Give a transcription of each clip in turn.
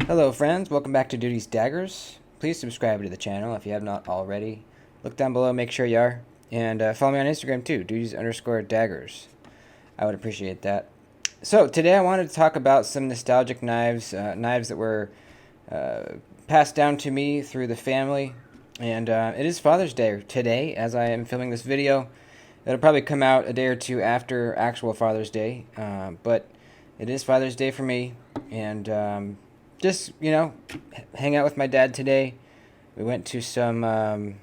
Hello friends, welcome back to Duty's Daggers. Please subscribe to the channel if you have not already. Look down below, make sure you are. And follow me on Instagram too, Duties_Daggers. I would appreciate that. So today I wanted to talk about some nostalgic knives, knives that were passed down to me through the family. And it is Father's Day today as I am filming this video. It'll probably come out a day or two after actual Father's Day. But it is Father's Day for me. And just, hang out with my dad today. We went to some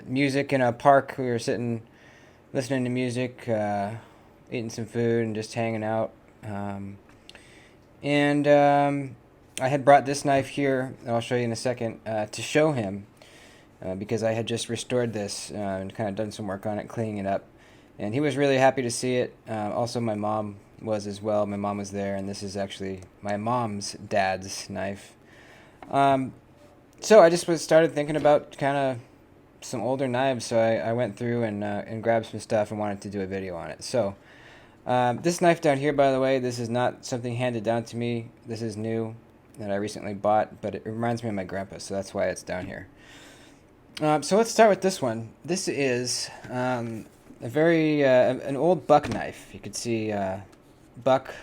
music in a park. We were sitting, listening to music, eating some food, and just hanging out. And I had brought this knife here, I'll show you in a second, to show him. Because I had just restored this and kind of done some work on it, cleaning it up. And he was really happy to see it. Also, my mom was as well. My mom was there, and this is actually my mom's dad's knife. So I just started thinking about kind of some older knives, so I went through and grabbed some stuff and wanted to do a video on it. So this knife down here, by the way, this is not something handed down to me. This is new that I recently bought, but it reminds me of my grandpa, so that's why it's down here. So let's start with this one. This is a very an old buck knife. You could see buck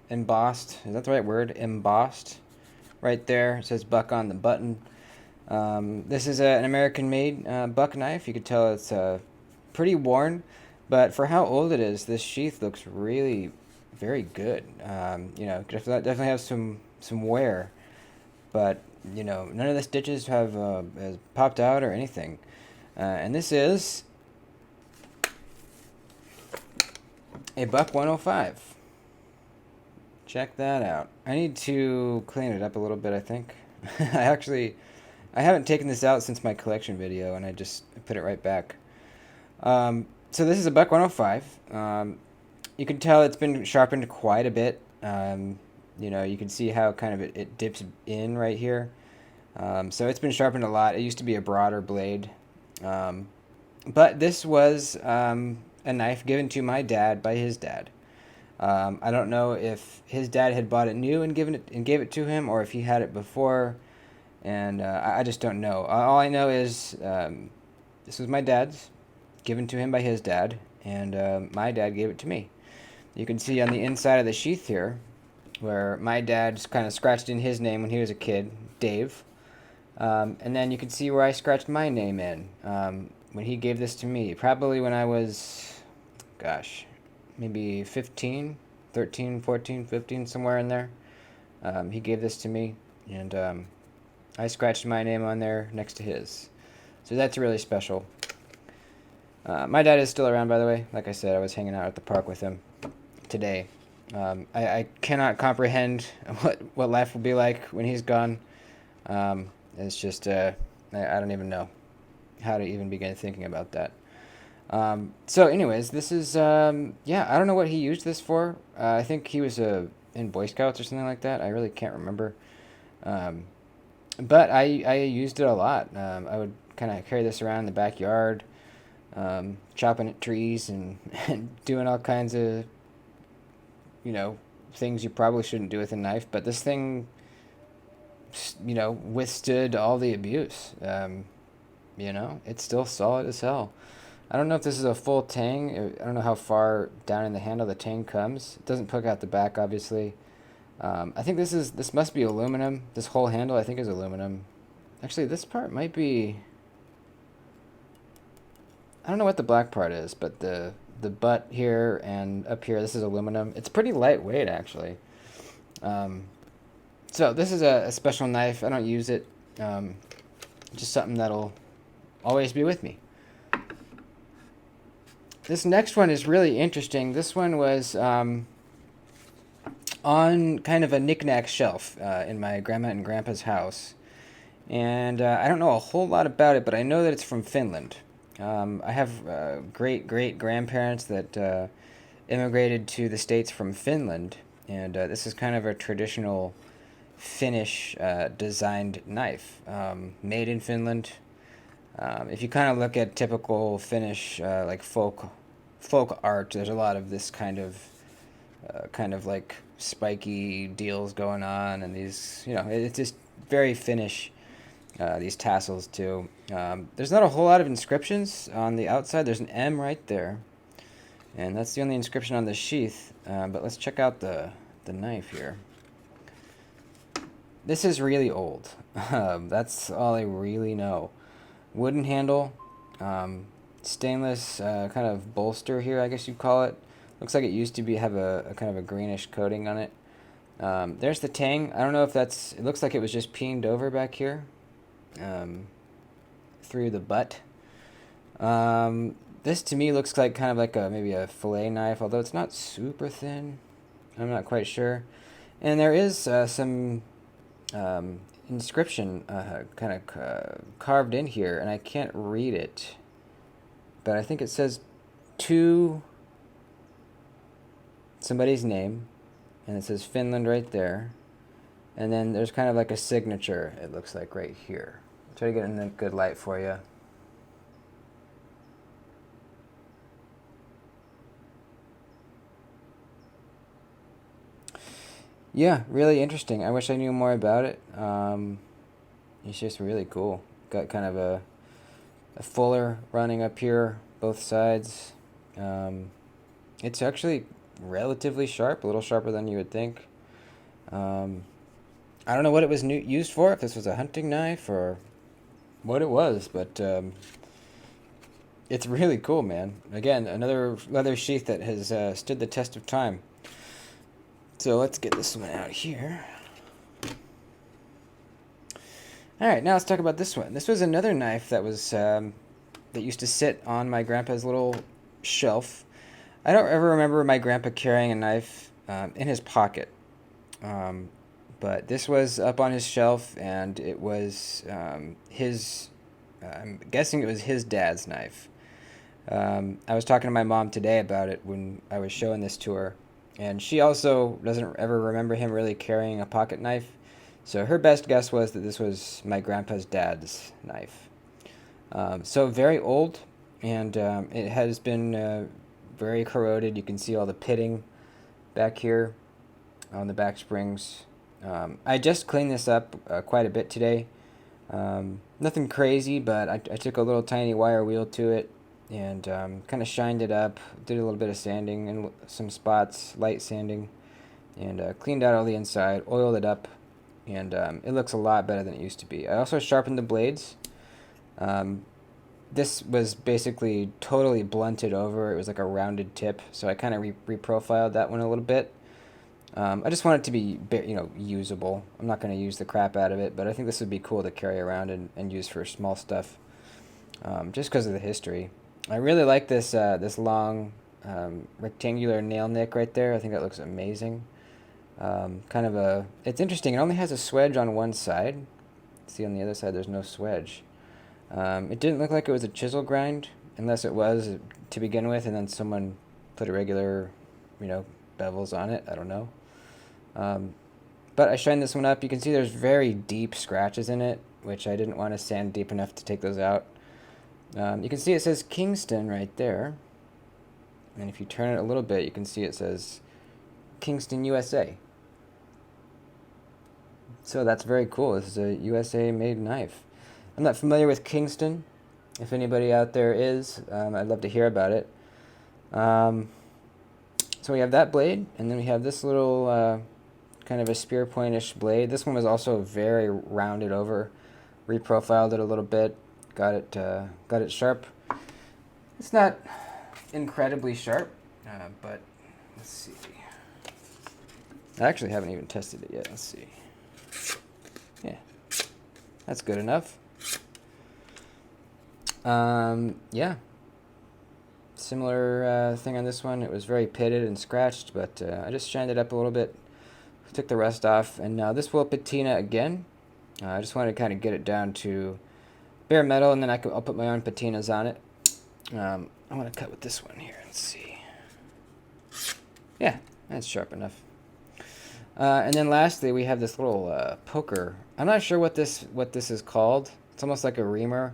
embossed. Is that the right word? Embossed. Right there. It says buck on the button. This is an American-made buck knife. You could tell it's pretty worn, but for how old it is, this sheath looks really very good. Definitely have some wear, but none of the stitches have has popped out or anything. And this is a buck 105. Check that out. I need to clean it up a little bit, I think. I haven't taken this out since my collection video, and I just put it right back. So this is a buck 105. You can tell it's been sharpened quite a bit. You can see how kind of it dips in right here. So it's been sharpened a lot. It used to be a broader blade. But this was a knife given to my dad by his dad. I don't know if his dad had bought it new and gave it to him, or if he had it before, and I just don't know. All I know is this was my dad's, given to him by his dad, and my dad gave it to me. You can see on the inside of the sheath here where my dad's kind of scratched in his name when he was a kid, Dave. And then you can see where I scratched my name in when he gave this to me. Probably when I was, maybe 15, 13, 14, 15, somewhere in there. He gave this to me, and I scratched my name on there next to his. So that's really special. My dad is still around, by the way. Like I said, I was hanging out at the park with him today. I cannot comprehend what life will be like when he's gone. It's just, I don't even know how to even begin thinking about that. So anyways, this is, I don't know what he used this for. I think he was in Boy Scouts or something like that. I really can't remember. But I used it a lot. I would kind of carry this around in the backyard, chopping at trees and, and doing all kinds of, things you probably shouldn't do with a knife. But this thing, withstood all the abuse. It's still solid as hell. I don't know if this is a full tang. I don't know how far down in the handle the tang comes. It doesn't poke out the back, obviously. I think this must be aluminum. This whole handle, I think, is aluminum. Actually, this part might be... I don't know what the black part is, but the butt here and up here, this is aluminum. It's pretty lightweight, actually. So this is a special knife. I don't use it. Just something that'll always be with me. This next one is really interesting. This one was on kind of a knick-knack shelf in my grandma and grandpa's house. And I don't know a whole lot about it, but I know that it's from Finland. I have great-great-grandparents that immigrated to the States from Finland. And this is kind of a traditional Finnish designed knife, made in Finland. If you kind of look at typical Finnish like folk art, there's a lot of this kind of like spiky deals going on, and these, it's just very Finnish. These tassels too. There's not a whole lot of inscriptions on the outside. There's an M right there, and that's the only inscription on the sheath. But let's check out the knife here. This is really old. That's all I really know. Wooden handle, stainless kind of bolster here, I guess you'd call it. Looks like it used to have a kind of a greenish coating on it. There's the tang. I don't know if that's... It looks like it was just peened over back here. Through the butt. This to me looks like kind of like maybe a fillet knife, although it's not super thin. I'm not quite sure. And there is some inscription kind of carved in here, and I can't read it. But I think it says to somebody's name, and it says Finland right there. And then there's kind of like a signature, it looks like, right here. Try to get it in a good light for you. Yeah, really interesting. I wish I knew more about it. It's just really cool. Got kind of a fuller running up here, both sides. It's actually relatively sharp, a little sharper than you would think. I don't know what it was used for, if this was a hunting knife or what it was, but it's really cool, man. Again, another leather sheath that has stood the test of time. So let's get this one out here. Alright, now let's talk about this one. This was another knife that was that used to sit on my grandpa's little shelf. I don't ever remember my grandpa carrying a knife in his pocket. But this was up on his shelf, and it was his... I'm guessing it was his dad's knife. I was talking to my mom today about it when I was showing this to her. And she also doesn't ever remember him really carrying a pocket knife. So her best guess was that this was my grandpa's dad's knife. So very old, and it has been very corroded. You can see all the pitting back here on the back springs. I just cleaned this up quite a bit today. Nothing crazy, but I took a little tiny wire wheel to it and kind of shined it up, did a little bit of sanding and some spots, light sanding, and cleaned out all the inside, oiled it up, and it looks a lot better than it used to be. I also sharpened the blades. This was basically totally blunted over. It was like a rounded tip, so I kind of reprofiled that one a little bit. I just want it to be, usable. I'm not going to use the crap out of it, but I think this would be cool to carry around and use for small stuff, just because of the history. I really like this long rectangular nail nick right there. I think that looks amazing. It's interesting. It only has a swedge on one side. See, on the other side, there's no swedge. It didn't look like it was a chisel grind, unless it was to begin with, and then someone put a regular, bevels on it. I don't know. But I shined this one up. You can see there's very deep scratches in it, which I didn't want to sand deep enough to take those out. You can see it says Kingston right there. And if you turn it a little bit, you can see it says Kingston, USA. So that's very cool. This is a USA-made knife. I'm not familiar with Kingston. If anybody out there is, I'd love to hear about it. So we have that blade, and then we have this little kind of a spear pointish blade. This one was also very rounded over. Reprofiled it a little bit. Got it sharp. It's not incredibly sharp, but let's see. I actually haven't even tested it yet. Let's see. Yeah, that's good enough. Yeah. Similar thing on this one. It was very pitted and scratched, but I just shined it up a little bit, took the rust off, and now this will patina again. I just wanted to kind of get it down to bare metal, and then I'll put my own patinas on it. I want to cut with this one here. Let's see. Yeah, that's sharp enough. And then lastly, we have this little poker. I'm not sure what this is called. It's almost like a reamer.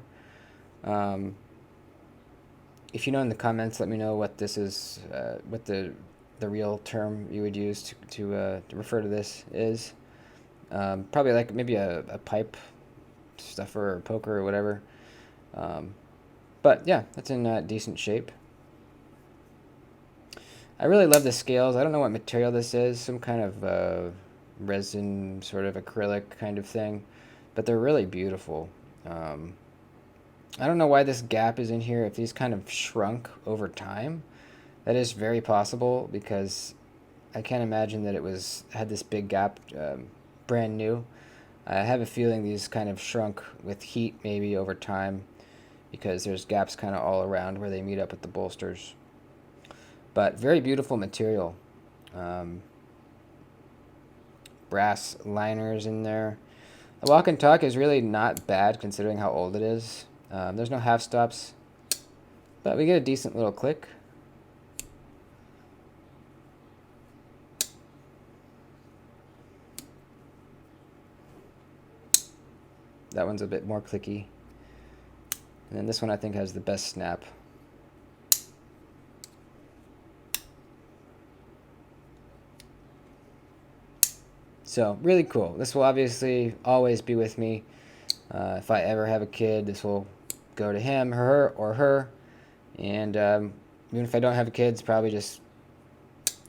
If you know in the comments, let me know what this is, what the the real term you would use to refer to this is. Probably like maybe a pipe stuffer or poker or whatever. But yeah, that's in decent shape. I really love the scales. I don't know what material this is, some kind of resin, sort of acrylic kind of thing, but they're really beautiful. I don't know why this gap is in here. If these kind of shrunk over time, that is very possible because I can't imagine that it was had this big gap brand new. I have a feeling these kind of shrunk with heat maybe over time because there's gaps kind of all around where they meet up with the bolsters. But very beautiful material. Brass liners in there. The walk and talk is really not bad considering how old it is. There's no half stops, but we get a decent little click. That one's a bit more clicky. And then this one I think has the best snap. So really cool. This will obviously always be with me. If I ever have a kid, this will go to him, her, or her. And even if I don't have a kid, probably just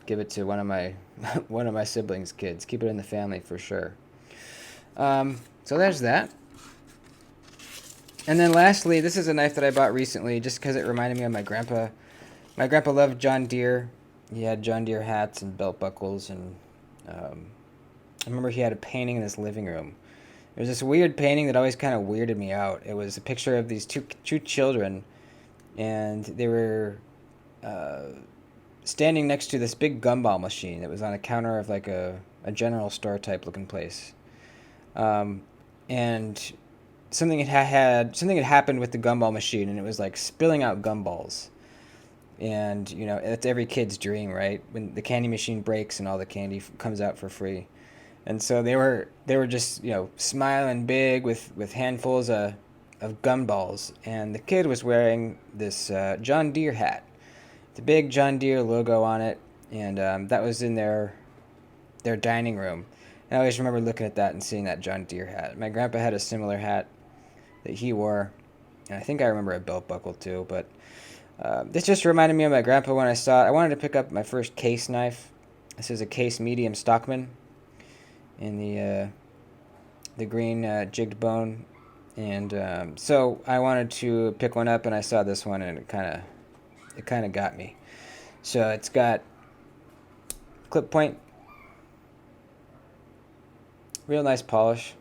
give it to one of my one of my siblings' kids. Keep it in the family for sure. So there's that. And then lastly, this is a knife that I bought recently just because it reminded me of my grandpa. My grandpa loved John Deere. He had John Deere hats and belt buckles, and I remember he had a painting in his living room. It was this weird painting that always kind of weirded me out. It was a picture of these two children, and they were standing next to this big gumball machine that was on a counter of like a general store type looking place. And something had happened with the gumball machine, and it was like spilling out gumballs. And you know, that's every kid's dream, right? When the candy machine breaks and all the candy comes out for free. And so they were just, you know, smiling big with handfuls of gumballs, and the kid was wearing this John Deere hat, the big John Deere logo on it, and that was in their dining room. And I always remember looking at that and seeing that John Deere hat. My grandpa had a similar hat that he wore, and I think I remember a belt buckle too. But this just reminded me of my grandpa when I saw it. I wanted to pick up my first case knife. This is a case medium Stockman in the green jigged bone, and so I wanted to pick one up, and I saw this one, and it kind of got me. So it's got clip point, real nice polish.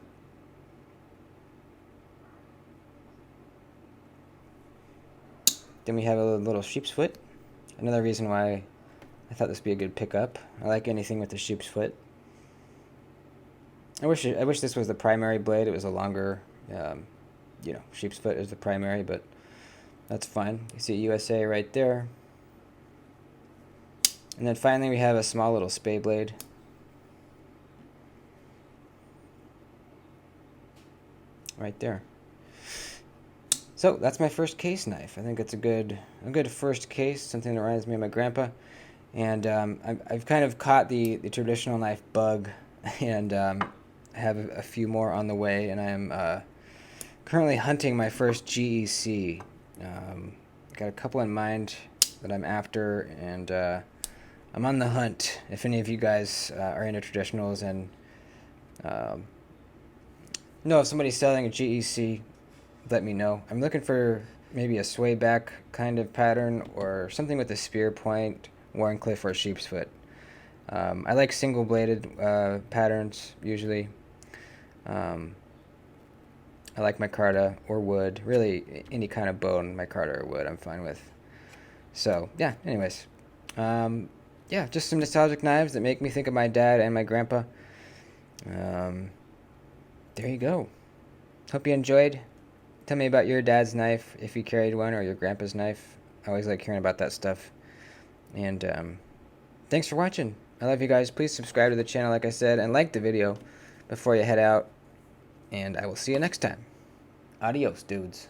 Then we have a little sheep's foot. Another reason why I thought this would be a good pickup. I like anything with the sheep's foot. I wish this was the primary blade. It was a longer, you know, sheep's foot is the primary, but that's fine. You see USA right there. And then finally we have a small little spay blade. Right there. So that's my first case knife. I think it's a good first case, something that reminds me of my grandpa. And I've kind of caught the traditional knife bug, and have a few more on the way, and I am currently hunting my first GEC. Got a couple in mind that I'm after, and I'm on the hunt. If any of you guys are into traditionals and know if somebody's selling a GEC, let me know. I'm looking for maybe a sway back kind of pattern or something with a spear point, Warncliffe, or sheep's foot. I like single bladed patterns usually. I like micarta or wood. Really, any kind of bone, micarta or wood, I'm fine with. So, yeah, anyways. Yeah, just some nostalgic knives that make me think of my dad and my grandpa. There you go. Hope you enjoyed. Tell me about your dad's knife, if you carried one, or your grandpa's knife. I always like hearing about that stuff. And thanks for watching. I love you guys. Please subscribe to the channel, like I said, and like the video before you head out. And I will see you next time. Adios, dudes.